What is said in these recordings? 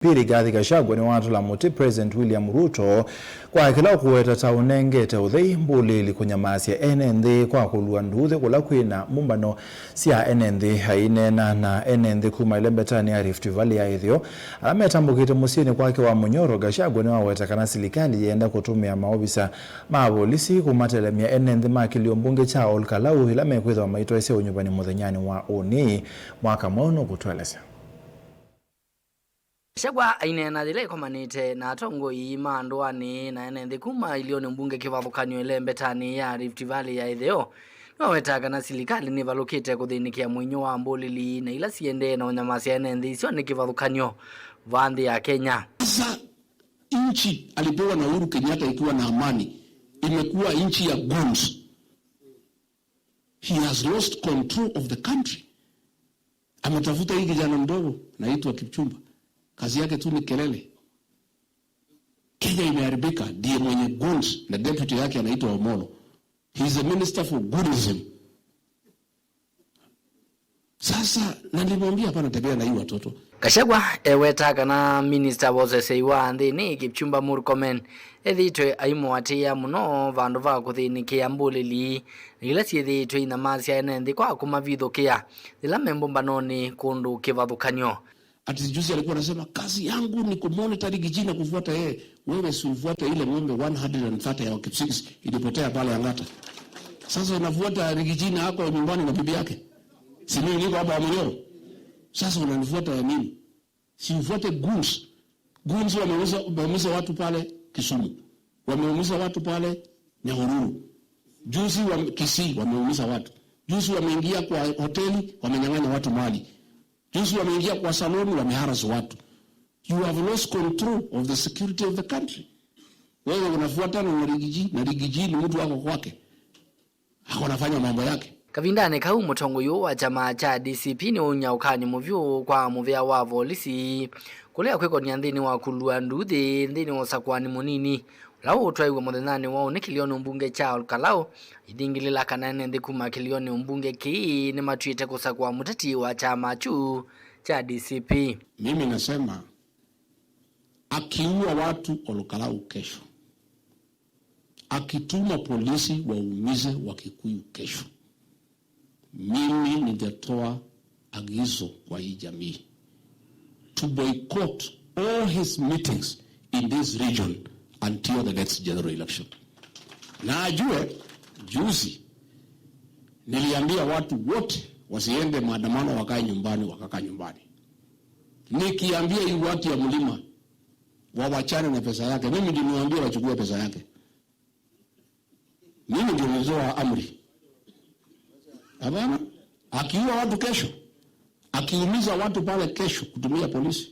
Pili Rigathi Gachagua ni watu la muti President William Ruto kwa kila kuweta taunengete uthei mbulili kunyamasia NND kwa kulua nduthe kula kwina mumbano sia NND hainena na NND kuma ilembetani ya Rift Valley ya ithio ametambukite musini kwake wa Munyoro. Gachagua ni waweta kana silikali yenda kutumia maobisa mabolisi kumatelemia NND makilio mbunge cha Olkalau ila mekwitha wa maito ese unyumbani muthenyani wa Oni mwaka mwono kutueleza. Gachagua ainena thile komanite na atongo ima ndwani na NND kuma ilione mbunge kivavukanyo ilembetani ya Rift Valley ya ithio wawetaga na silikali ni valukite kuthinikia mwinyo wa mbulili na ila siende na unyamasi ya NND sio ni kivavukanyo vandhi ya Kenya. Sasa nchi alipewa na Uhuru Kenyatta ikiwa na amani imekuwa nchi ya goons. He has lost control of the country. Ametafuta hii kijana mdogo naitwa Kipchumba. Kazi yake tu ni kelele. Kenya imeharibika, ndiye mwenye goons na deputy yake anaitwa Omolo. He is a minister for goodism. Sasa nalimwambia hapana tembea na hii watoto. Gachagua ewetaga na minister wose wa nthini Kipchumba Murkomen ethitwe aimwatia muno vandu va kuthinikia mbulili ila siethitwe ina masi ya NND kwa kumavithukia ila membombanoni kundu kivathukanyo. Ati juzi alikuwa anasema kazi yangu ni kumonitor Rigiji na kufuata yeye. Wewe si ufuate ile ng'ombe 130 ya Kipsigis ilipotea pale Angata. Sasa unafuata Rigiji na hako nyumbani na bibi yake. Si mimi niko hapa Munyoro. Sasa unanifuata ya nini? Si ufuate goons. Goons wameuza watu pale Kisumu. Wameuza watu pale Nyahururu. Juzi wa Kisii wameuza watu. Juzi wameingia kwa hoteli wamenyang'anya watu mali. Juzi wameingia kwa saloni wameharass watu. You have lost control of the security of the country. Wewe unafuatana na Rigiji ni mtu wako kwake. Hako anafanya mambo yake. Kavindane kau mutongo yo wa chama cha DCP ni unyaukanyo muvyu kwa muvya wa volisi kulea kweko ni anthini wa kulua nduthi nthini wa sakwani munini lau utwaiwe muthenani wao ni kilioni mbunge cha Olkalau idingilila kana NND kuma kilioni mbunge kii ni matuite kusakwa mutati wa chama chu cha DCP. Mimi nasema akiua watu Olkalau kesho, akituma polisi waumize Wakikuyu kesho, mimi nitatoa agizo kwa hii jamii to boycott all his meetings in this region until the next general election. Na ajue juzi niliambia watu wote wasiende maandamano wakae nyumbani, wakakaa nyumbani. Nikiambia hii watu ya mlima wawachane na pesa yake, mimi ndio niwaambia wachukue pesa yake. Mimi ndio nizoa amri. Hapana, akiua watu kesho, akiumiza watu pale kesho kutumia polisi,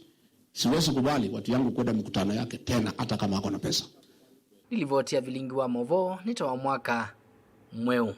siwezi kubali watu yangu kwenda mkutano yake tena hata kama hako na pesa. Nilivotia vilingi wa Movo nitoa mwaka mweu.